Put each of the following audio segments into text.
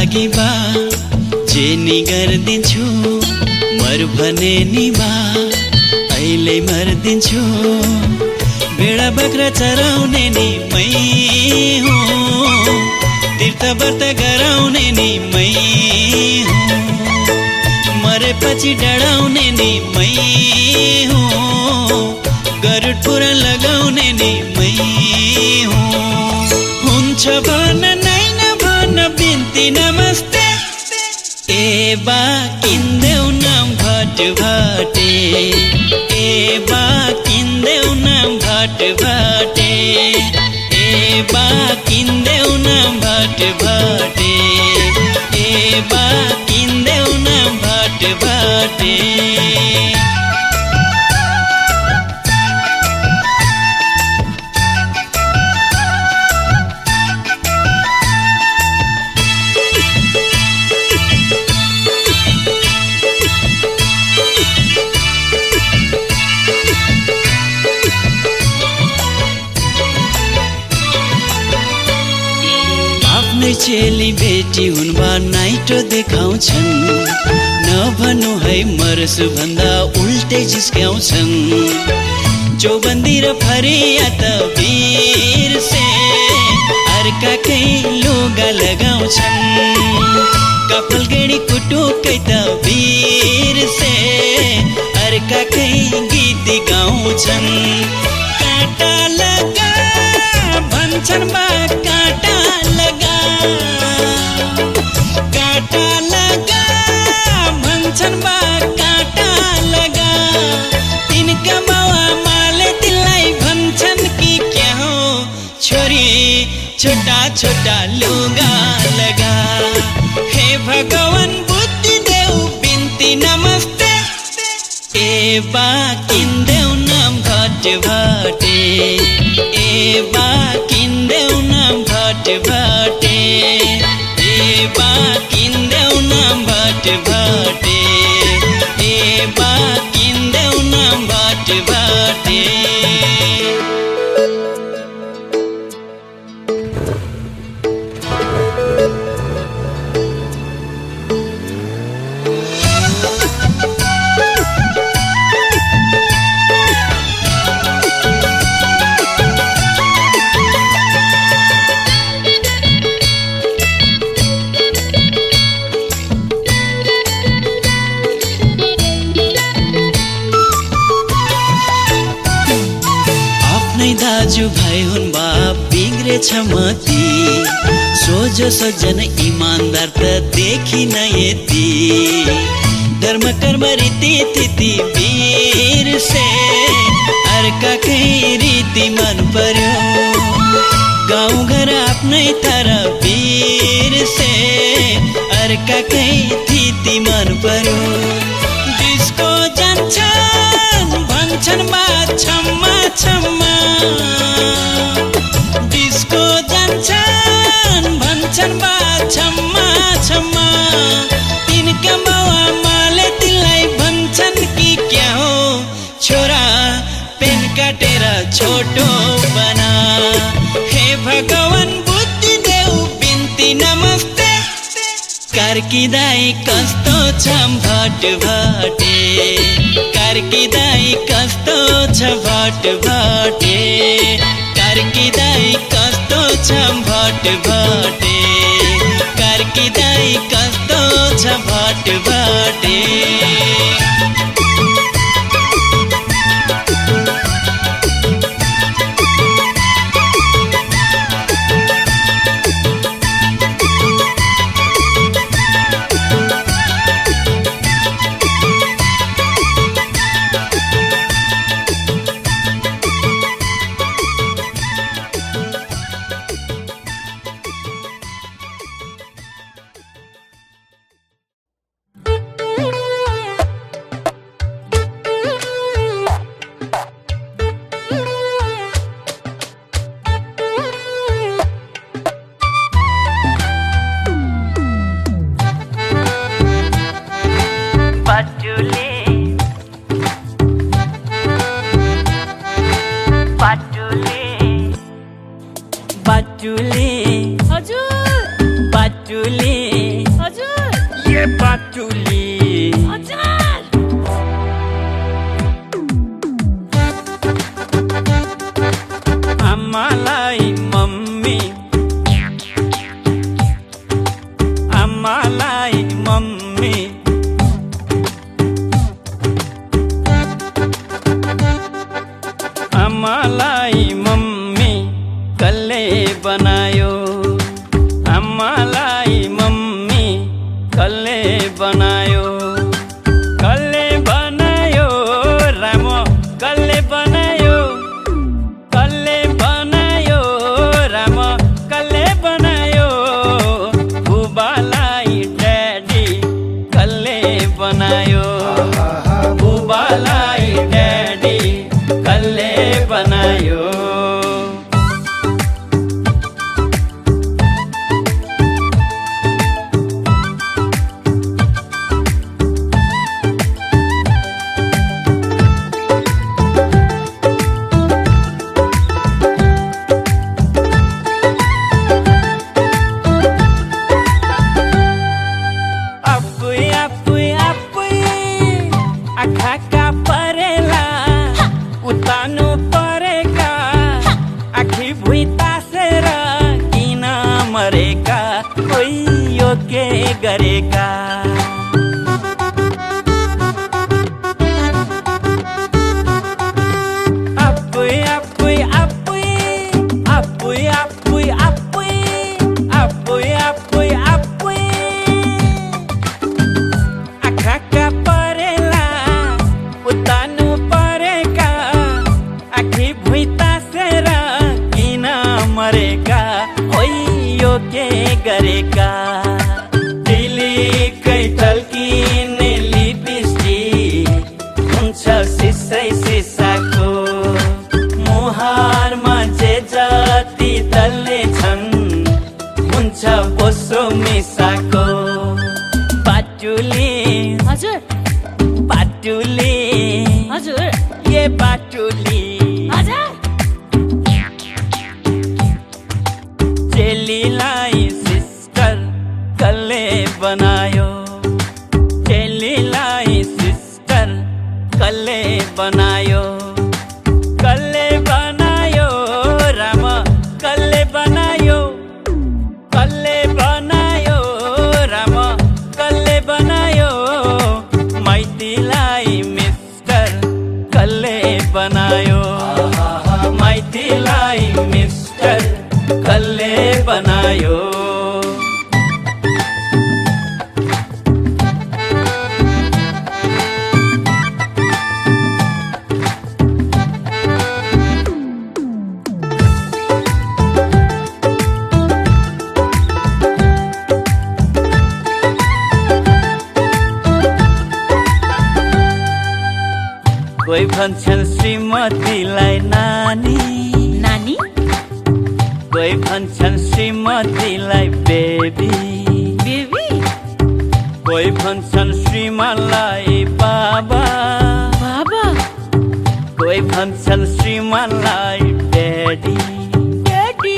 लागि बा जे नि गर्दिन्छु मर भने नि बा अहिले मर्दिन्छु भेडा बाख्रा चराउने नि मै हुँ तीर्थ व्रत गराउने नि मै हुँ मरेपछि डढाउने नि मै हुँ गरुड पुराण लगाउने नि मै हुँ हुन्छ भन नै नभन बिन्ती नमस्ते ए बा किन्देऊ नाम भटभाटे ए बा किन्देऊ नाम भटभाटे ए बा किन्देऊ नाम भटभाटे ए बा किन्देऊ नाम भटभाटे चेली बेटी हुनबा नाइटो देखाउँछन् नभनु है मर्छु भन्दा उल्टै जिस्क्याउँछन् चौबन्दी र फरिया त बिर्से अर्काकै लुगा लगाउँछन् कपाल गेडी कुटुकै त बिर्से अर्काकै गीत गाउँछन् काटा लगा भन्छन् बा काटा लगा काटा लगा भन्छन् बा काटा लगा तिनका बाउ आमाले तिनलाई भन्छन् कि क्या हो छोरी छोटा छोटा लुगा लगा हे भगवान बुद्धि देऊ बिन्ती नमस्ते ए बा किन्देऊ नाम भटभाटे ए बा किन्देऊ नाम भटभाटे ए बा किन्देऊ नाम भटभाटे ए बा किन्देऊ नाम भटभाटे दाजु भाइ हुन् बाप बिग्रेछ मती सोझो सज्जन इमानदार त देखिन यति धर्म कर्म रीति तिथि बिर्से अर्काकै रीति मन पर्यो गाउँ घर आफ्नै तर बिर्से अर्काकै तिथि मन पर्यो डिस्को जान्छन् भन्छन् बा छम्मा छम्मा डिस्को जान्छन् भन्छन् बा छम्मा छम्मा तिनका बाउ आमाले तिनलाई भन्छन् कि क्या हो छोरा पेन काटेर छोटो बना हे भगवान बुद्धि देऊ बिन्ती नमस्ते कार्की दाई कस्तो छ भटभाटे कार्की दाई कस्तो छ भटभाटे कार्की दाई कस्तो छ भटभाटे कार्की दाई कस्तो छ भटभाटे हजुर बाटुले ये बाटुली हजुर आमालाई मम्मी आमालाई मम्मी आमालाई मम्मी कसले बनायो आमालाई मम्मी कसले बनायो कसले बनायो राम कसले बनायो कसले बनायो राम कसले बनायो बुबालाई ड्याडी कसले बनायो बुबालाई ड्याडी कसले बनायो आँखा परेला उतानु परेका आखी भुइँ तासेर किन मरेका कोही यो के गरेका आपुई आपुई आपुई आपुई आपुई आपुई आपुई आपुई आपुई आँखा परेला उतानु परेका आखी भुइँ तासेर किन मरेका ओइ यो के गरेका दिलीकै टल्किने लिपस्टिक हुन्छ सिसै सिसाको मुहारमा जे जति दल्ने छन् हुन्छ बोसो मिसाको बाटुली हजुर बाटुली हजुर ये बाटुली हजुर चेलीलाई सिस्टर कसले बनायो चेलीलाई सिस्टर कसले बनायो कसले बनायो राम कसले बनायो कसले बनायो राम कसले बनायो माइतीलाई मिस्टर कसले बनायो माइतीलाई मिस्टर कसले बनायो कोही भन्छन् श्रीमतीलाई नानी नानी कोही भन्छन् श्रीमतीलाई बेबी बेबी कोही भन्छन् श्रीमानलाई बाबा बाबा कोही भन्छन् श्रीमानलाई ड्याडी ड्याडी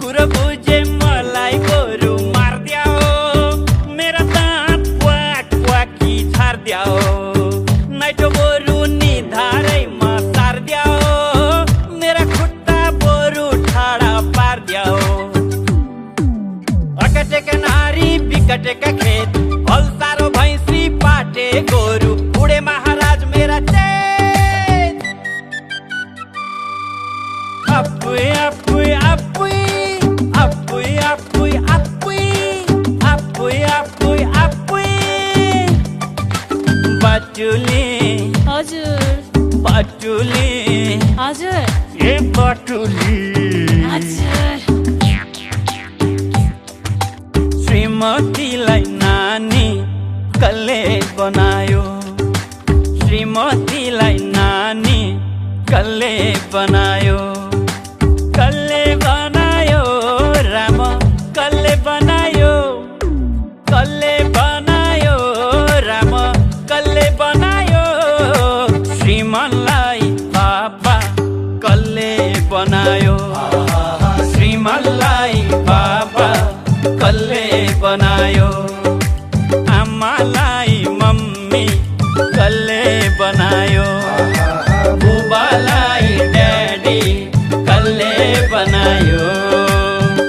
कुरो बुझे मलाई गोरु मार्द्याओ मेरा दाँत क्वाक क्वाकी छार्द्याओ नाइटो गोरु निधारैमा सार्द्याओ मेरा खुट्टा बोरु ठाडा पार्द्याओ अकटेका नारी बिकटेका खेत हल सारो भैँसी पाटे गोरु उडे महाराज मेरा चेत आपुई आपुई आपुई आपुई आपुई आपुई आपुई आपुई आपुई बाटुली हजुर बाटुली हजुर ये बाटुली हजुर श्रीमतीलाई नानी कसले बनायो श्रीमतीलाई नानी कसले बनायो कसले बनायो राम कसले बनायो कसले बनायो राम कसले बनायो श्रीमानलाई बाबा कसले बनायो बनायो बुबालाई ड्याडी कसले बनायो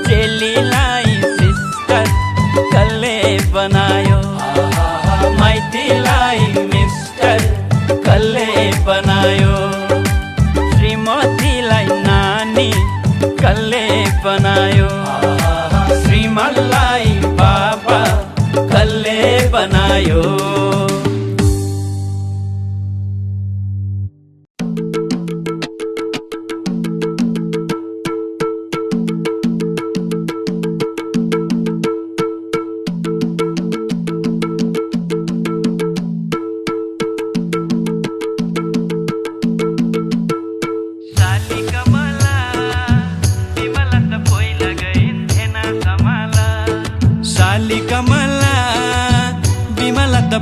चेलीलाई सिस्टर कसले बनायो माइतीलाई मिस्टर कसले बनायो श्रीमतीलाई नानी कसले बनायो श्रीमनलाई बाबा कसले बनायो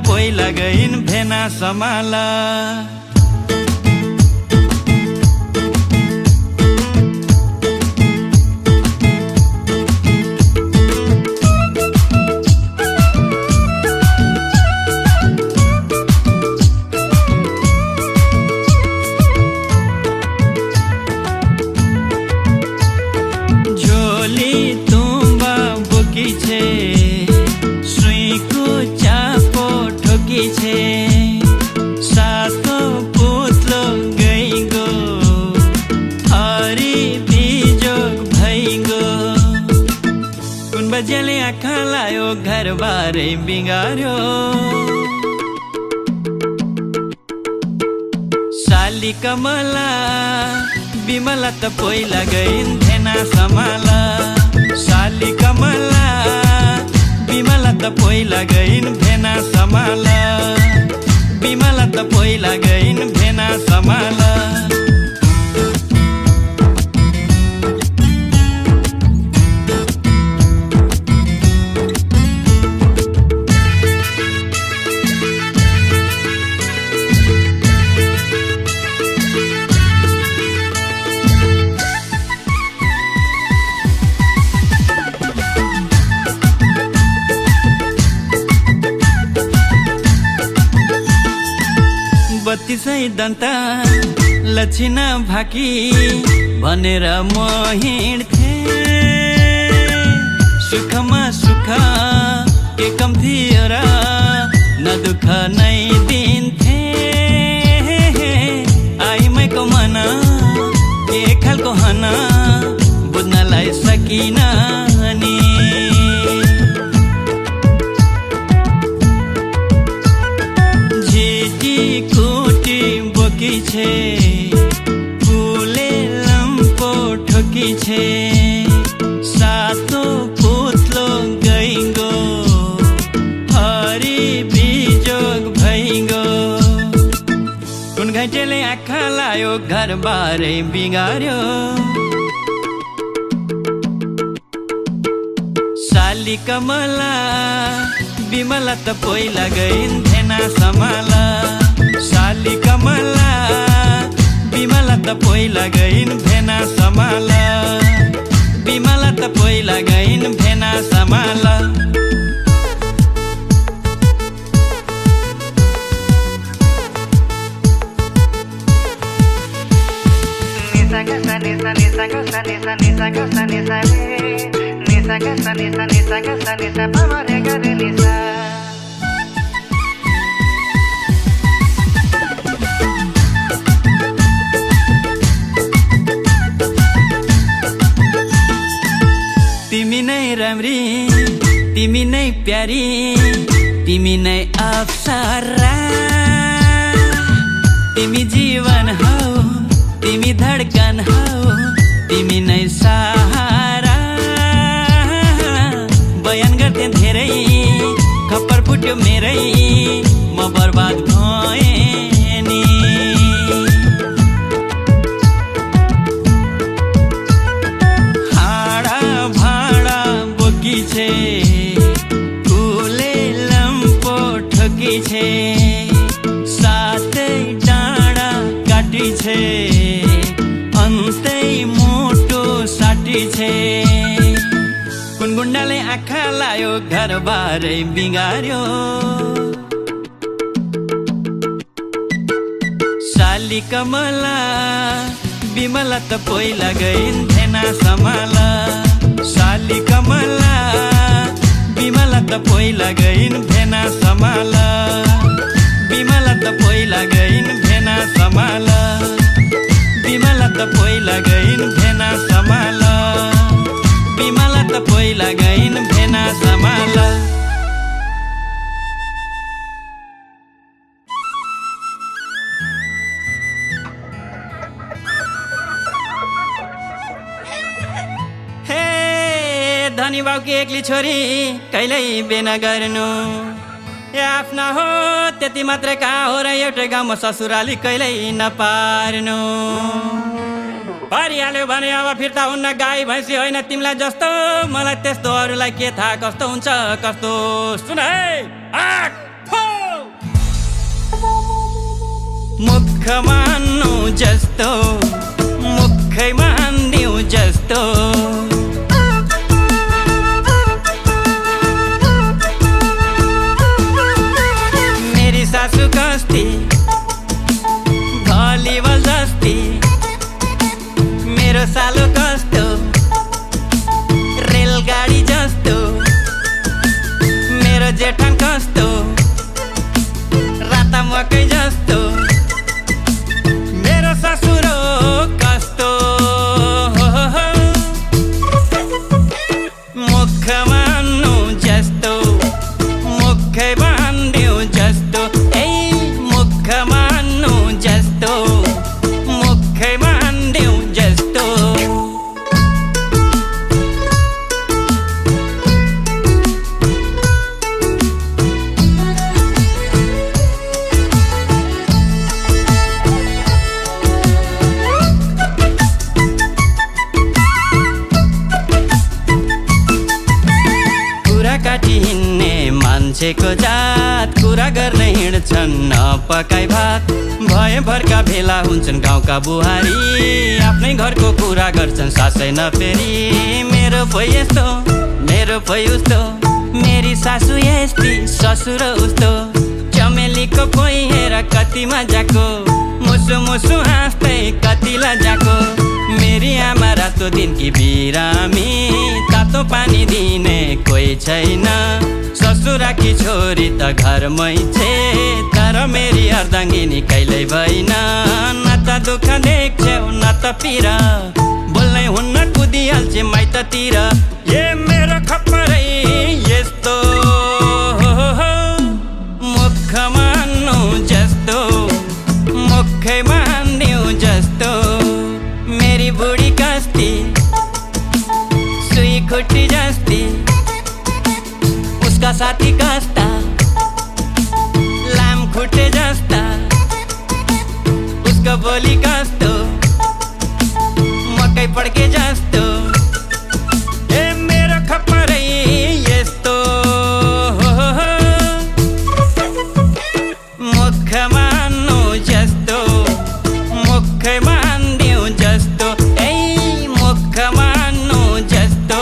पहिला गइन् भेना समाला झोली तुम्बा बोकी छे छे सातो पुतलो गइगो हरी बिजोग भइगो कुन बजेले आँखा लायो घर बारे बिगार्यो साली कमला बिमला त पहिला गइन् भेना समाला साली कमला बिमला त पहिला गइन् भेना समाला बिमला त पहिला गइन् भेना समाला बत्तीसै दन्ता लक्षिण भाकी भनेर म हिँड्थे सुखमा सुख के कम थियो र न दुःख नै दिन्थे आइमैको मन के खालको हन बुझ्नलाई सकिन नि छे फूले लम्पो ठोकी छे सातो पुतलो गइगो हरी बिजोग भइगो कुन घाइटेले आँखा लायो घर बारे बिगार्यो साली कमला बिमला त पहिला गइन् भेना समाला साली कमला बिमला त पहिला गइन् भेना समाला बिमला त पहिला गइन् भेना समाला तिमी नै राम्री तिमी नै प्यारी तिमी नै अप्सरा तिमी जीवन हौ तिमी धडकन हौ तिमी नै सहारा बयान गर्थे धेरै खप्पर फुट्यो मेरै म बर्बाद भएँ नि हाडा भाडा बोकी छे फुले लम्पो ठोकी छे सातै डाँडा काटी छे अन्तै मोटो साटी छे कुन गुण्डाले आँखा लायो घर बारे बिगार्यो साली कमला बिमला त पहिला गइन् भेना समाला साली कमला बिमला त पहिला गइन् भेना समाला बिमला त पहिला गइन् भेना समाला बिमला त पहिला गइन् भेना समाला बिमला त पहिला गइन् भेना समाला धनी बाउकी एक्ली छोरी कहिल्यै बिना गर्नु ए आफ्ना हो त्यति मात्रै कहाँ हो र एउटै गाउँमा ससुराली कहिल्यै नपार्नु पारिहाल्यो भने अब फिर्ता हुन्न गाई भैँसी होइन तिमीलाई जस्तो मलाई त्यस्तो अरूलाई के थाहा कस्तो हुन्छ कस्तो सुन है मुख मान्नु जस्तो मुखै मान्दिउ जस्तो सासु कस्ती भलिबल जस्ती मेरो सालो कस्तो रेलगाडी जस्तो मेरो जेठान कस्तो राता मकै जस्तो मेरो ससुरो कस्तो मुख मान्नु जस्तो मुखै बान्दिउ जस्तो मान्नु जस्तो मुखै मान्दिउ जस्तो कुरा काटी हिँड्ने मान्छेको जात कुरा गर्ने हिँड्छन् नपकाई भात भएभरका भेला हुन्छन् गाउँका बुहारी आफ्नै घरको कुरा गर्छन् सासै नफेरी मेरो भई यस्तो मेरो भई उस्तो मेरी सासु यस्ती ससुर उस्तो चमेलीको कोही हेर कति मजाको मुसु मुसु हाँस्दै कति लजाको मेरी आमा रातो दिनकी बिरामी तातो पानी दिने कोही छैन ससुराकी छोरी त घरमै छे तर मेरी अर्धाङ्गिनी कहिल्यै भइन न त दुःख देख्छौ न त पीरा बोल्नै हुन्न कुदिहाल्छे माइततिर ए मेरो खप्परै यस्तो मुख मान्नु जस्तो मुखै मान्दिउ जस्तो मेरी बुढी कस्ती सुई खुट्टी जस्ती उसका साथी कस्ता लाम खुट्टे जस्ता उसको बोली कस्तो मकै पड्के जस्तो ए मेरो खप्परै यस्तो मुख मान्नु जस्तो मुखै मान्दिउ जस्तो ए मुख मान्नु जस्तो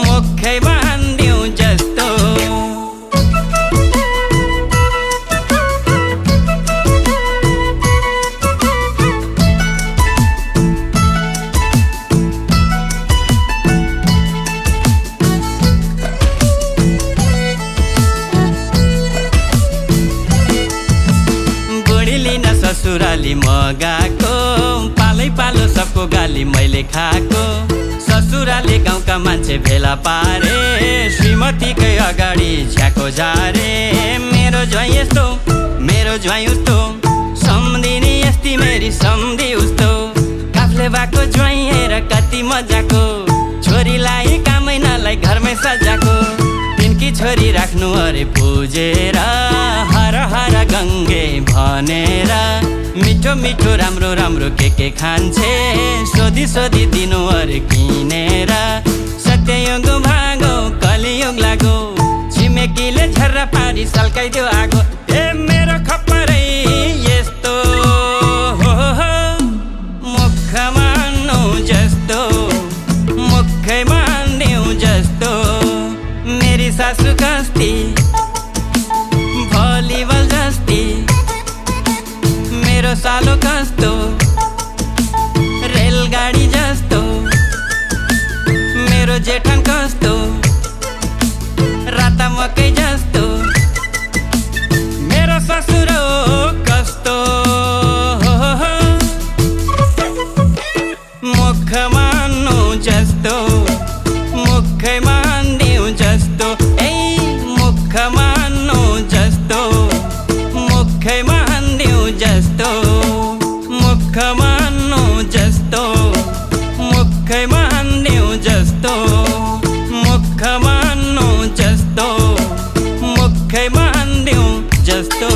मुखै मान्दिउ जस्तो ससुराली म गएको पालै पालो सबको गाली मैले खाएको ससुराले गाउँका मान्छे भेला पारे श्रीमतीकै अगाडि झ्याको झारे मेरो ज्वाइँ यस्तो मेरो ज्वाइँ उस्तो सम्धिनी यस्ती मेरी सम्धि उस्तो काफले भएको ज्वाइँ हेर कति मजाको छोरीलाई कामै नलाई घरमै सजाको तिनकी छोरी राख्नु अरे पुजेर हर हर गङ्गे भनेर मिठो मिठो राम्रो राम्रो के खान्छे सोधी सोधी दिनु अरे किनेर सत्ययुग भागो कलियुग लागो छिमेकीले झर्रा पारी सल्काइदियो आगो ए मेरो खप्परै यस्तो मुख मान्नु जस्तो मुखै मान्दिउ जस्तो मेरी सासु कस्ती भलिबल जस्ती मेरो मेरो सालो कस्तो रेलगाडी जस्तो मेरो जेठन कस्तो राता मकै जस्तो मेरो ससुर कस्तो मुख मान्नु जस्तो मुखै मान्दिउँ जस्तो ए मुख मान्नु जस्तो मुखै मान्दिउँ जस्तो मुख मान्नु जस्तो मुखै मान्दिउँ जस्तो मुख मान्नु जस्तो मुखै मान्दिउँ जस्तो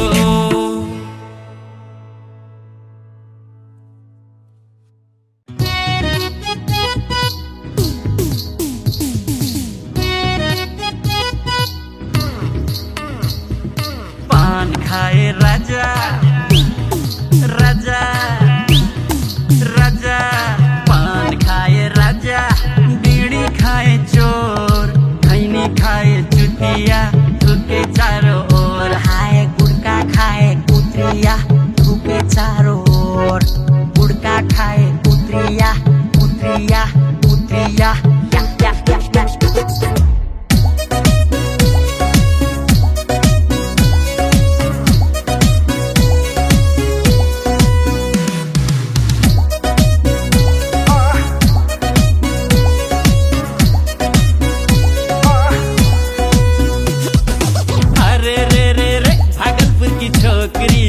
पान खाए राजा राजा राजा पान खाए राजा बीड़ी खाए चोर खैनी खाए चुतिया थुके चारों ओर हाय गुड़का खाए कुत्रिया थूके चारों ओर गुड़का खाए कुत्रिया कुत्रिया कुत्रिया या या या या छोकरी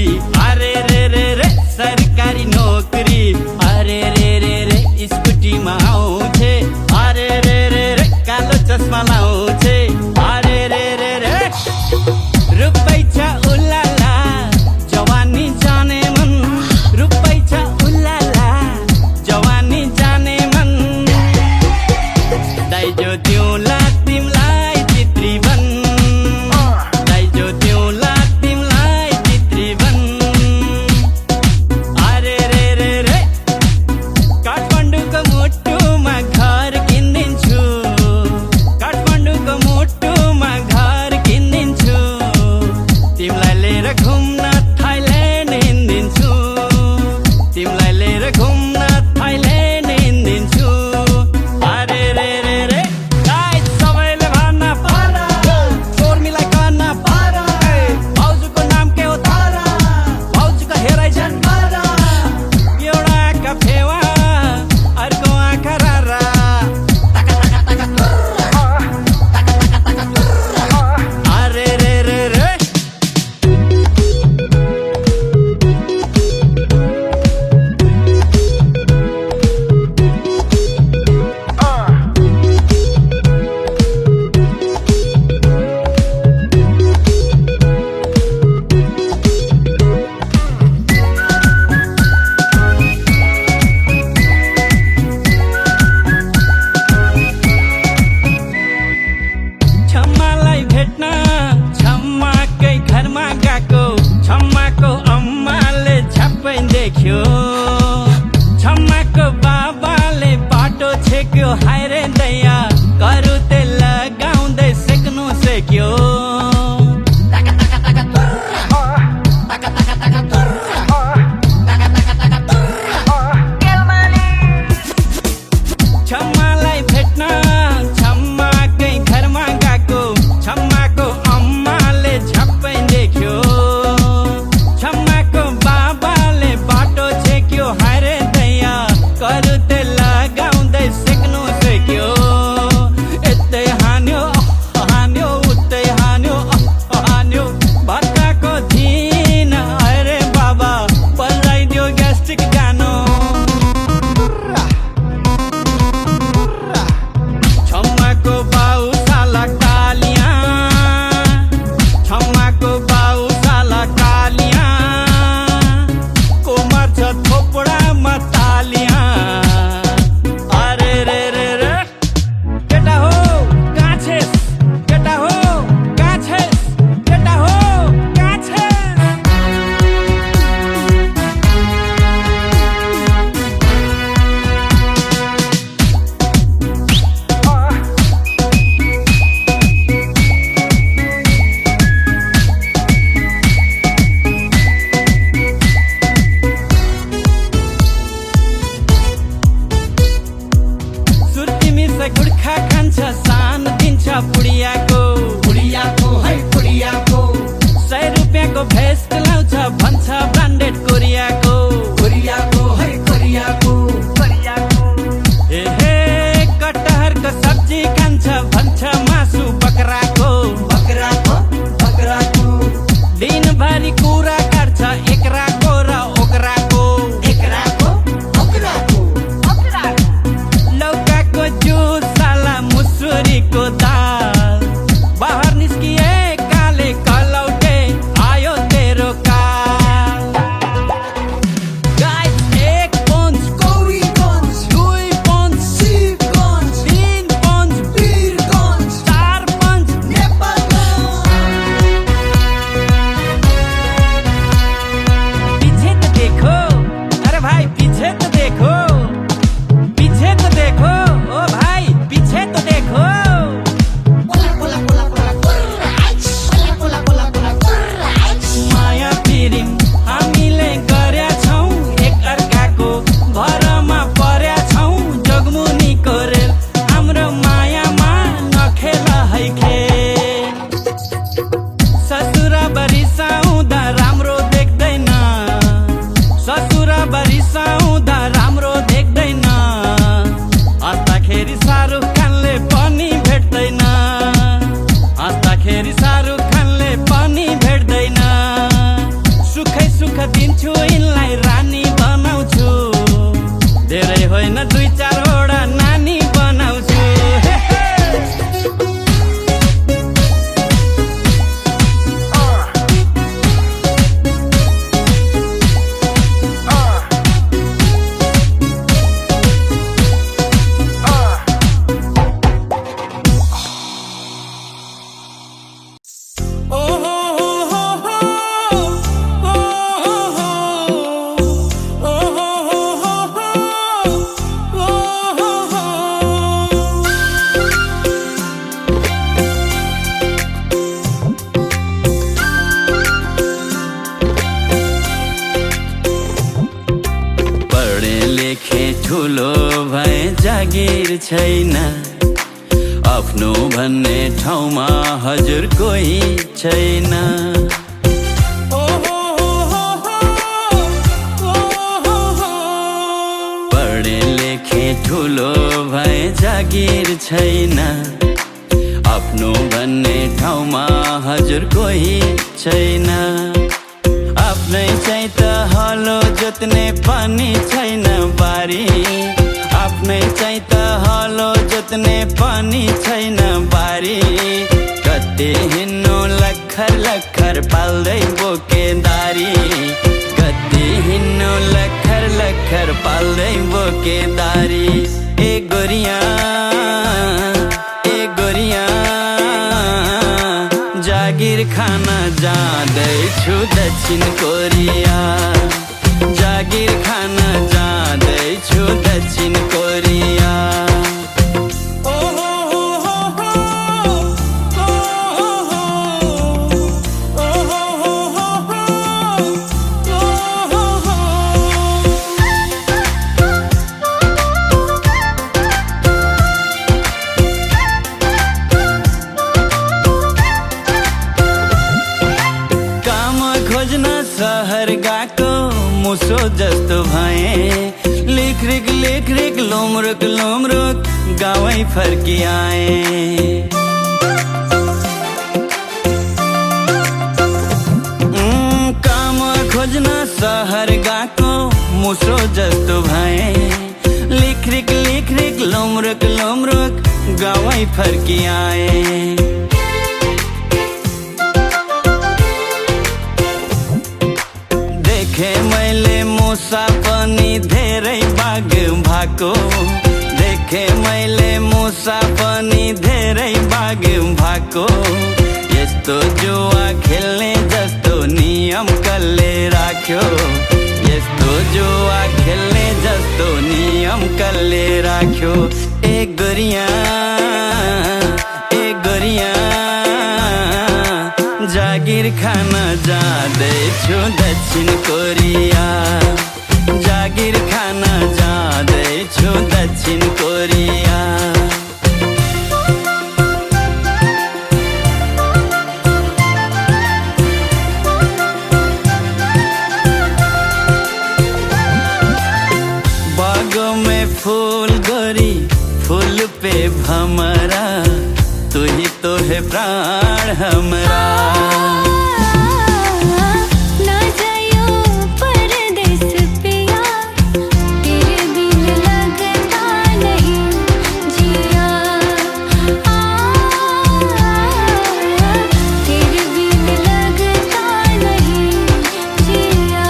अरे रे सरकारी नौकरी अरे रे स्कुटीमा आउँछे अरे रे कालो चस्मा लाउँछे अरे रे रुपै छ उलाला जवानी जाने मन रुपै छ उलाला जवानी जाने मन दाइजो तिउला तिमलाई चित्री बन दाइजो तिउला छम्माको बाबाले बाटो छेक्यो हाय रे दैया करु तेल लगाउँदै सेक्नु सेक्यो छम्मालाई भेट्न छम्माकै घरमा गएको छम्माको अम्माले झप्पै देख्यो छम्माको बाबाले बाटो छेक्यो हाय रे दैया करु तेल लगाउँदै सेक्नु सेक्यो यतै हान्यो हान्यो उतै हान्यो हान्यो भत्काको दिन अरे बाबा पल्लाइदियो ग्यास्ट्रिक गानो छम्माको बाउ साला कालिया छम्माको बाउ साला कालिया कोमर छ थोपडामा तालिया अरे रे केटा हो कहाँ छेस केटा हो कहाँ छेस केटा हो कहाँ छेस जब रिसाउँदा राम्रो देख्दैन हँस्दाखेरि शाहरुख खानले पनि भेट्दैन हँस्दाखेरि शाहरुख खानले पनि भेट्दैन सुखै सुख दिन्छु यिनलाई रानी बनाउँछु धेरै होइन 2-4 वटा नानी बनाउँछु ठुलो भए जागिर छैन आफ्नो भन्ने ठाउँमा हजुर कोही छैन पढे लेखे ठुलो भए जागिर छैन आफ्नो भन्ने ठाउँमा हजुर कोही छैन आफ्नै चाहिँ त हलो जोत्ने पनि छैन बारी आफ्नै चाहिँ त हलो जोत्ने पनि छैन बारी कति हिँड्नु लखर लखर पाल्दै बोकेदारी कति हिँड्नु लखर लखर पाल्दै बोकेदारी ए गोरिया जागिर खान जाँदैछु दक्षिण कोरिया जागिर खान जाँदैछु दक्षिण कोरिया सहर गएको मुसो जस्तो भए लिख रिक लोमरुक गाउँै फर्किआए काम खोज्न सहर गएको मुसो जस्तो भए लिख रिक लोमरुक गाउँै फर्किआए देखे मैले मुसा पनि धेरै बाघ भएको देखे मैले मुसा पनि धेरै बाघ भएको यस्तो जुवा खेल्ने जस्तो नियम कसले राख्यो यस्तो जुवा खेल्ने जस्तो नियम कसले राख्यो ए गोरिया जागिर खान जाँदैछु दक्षिण कोरिया जागिर खान जाँदैछु दक्षिण कोरिया बागों में फूल गोरी फूल पे भमरा तू ही तो है प्राण हमरा ना जायो परदेस पिया तेरे बिन लगता नहीं जिया तेरे बिन लगता नहीं जिया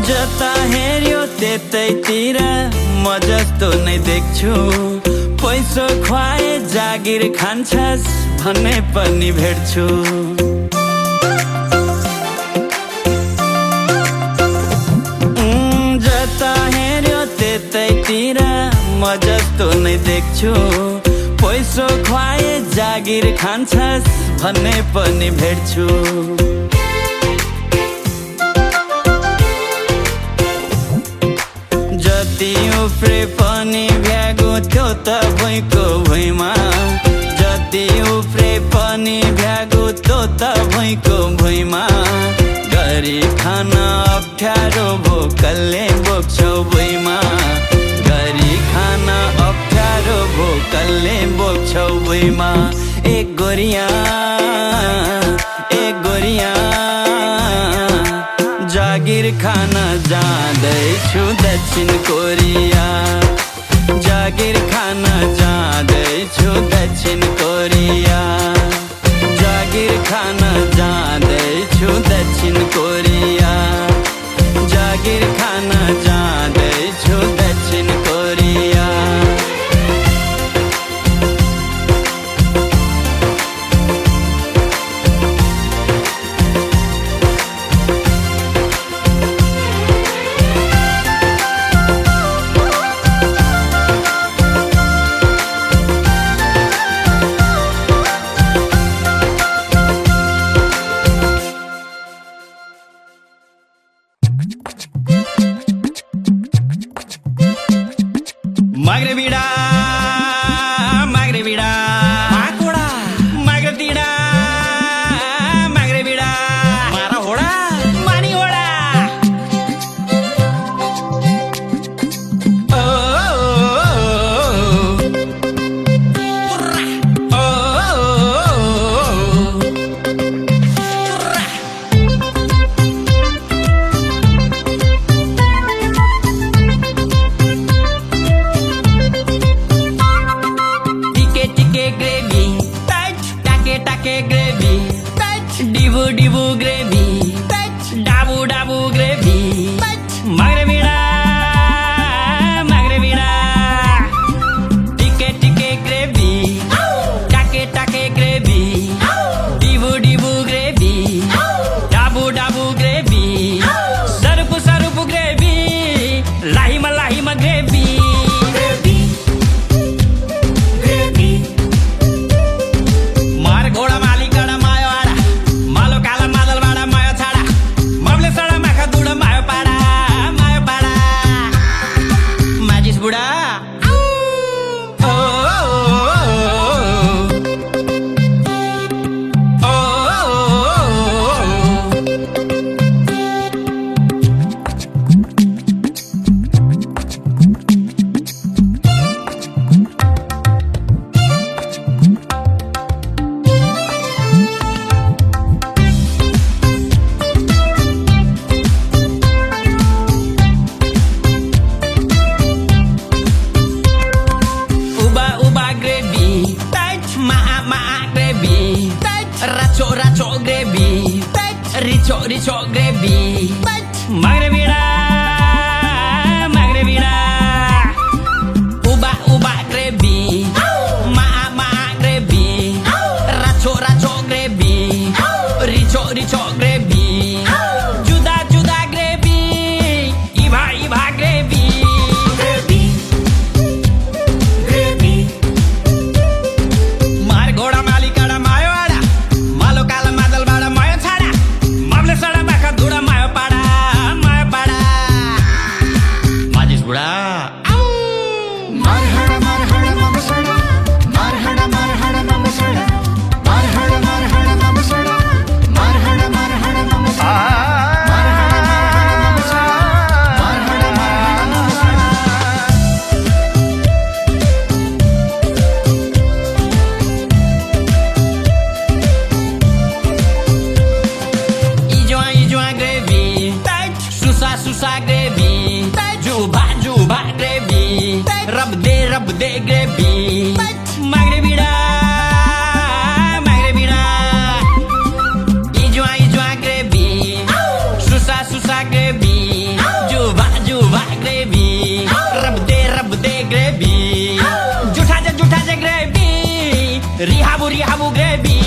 जता हेर्यो त्यतैतिर म जस्तो नै देख्छु पैसो खुवाए जागिर खान्छस् भन्ने पनि भेट्छु जता हेर्यो त्यतैतिर म जस्तो नै देख्छु पैसो खुवाए जागिर खान्छस् भन्ने पनि भेट्छु जति उफ्रे पनि भ्यागो त्यो त भुइँको भुइँमा जति उफ्रे पनि भ्यागो त्यो त भुइँको भुइँमा गरी खान अप्ठ्यारो भोकलले बोक्छौ भुइँमा गरी खान अप्ठ्यारो भोकलले बोक्छौ भुइँमा एक गोरिया जागिर खान जाँदैछु दक्षिण कोरिया जागिर खान जाँदैछु दक्षिण कोरिया जागिर खान जाँदैछु दक्षिण कोरिया जागिर खान जाँदैछु दक्षिण Korea Magrebida, Magrebida, Makoda, Magretida, Magrebida, Marahoda, Manihoda. Oh, oh, gravy, dibu dibu gravy, dabu dabu gravy, magrebida, magrebida, tike gravy, take gravy, dibu dibu gravy, dabu dabu gravy, sarupu gravy, lahima gravy. Racho gravy, richo gravy, magrebida, uba gravy, ma gravy, racho gravy, richo gravy, juda gravy, iba gravy. Susa gravy, juba gravy, rub de gravy, magrebida, ijwa gravy, susa gravy, juba gravy, rub de gravy, jutha gravy, rihabu gravy.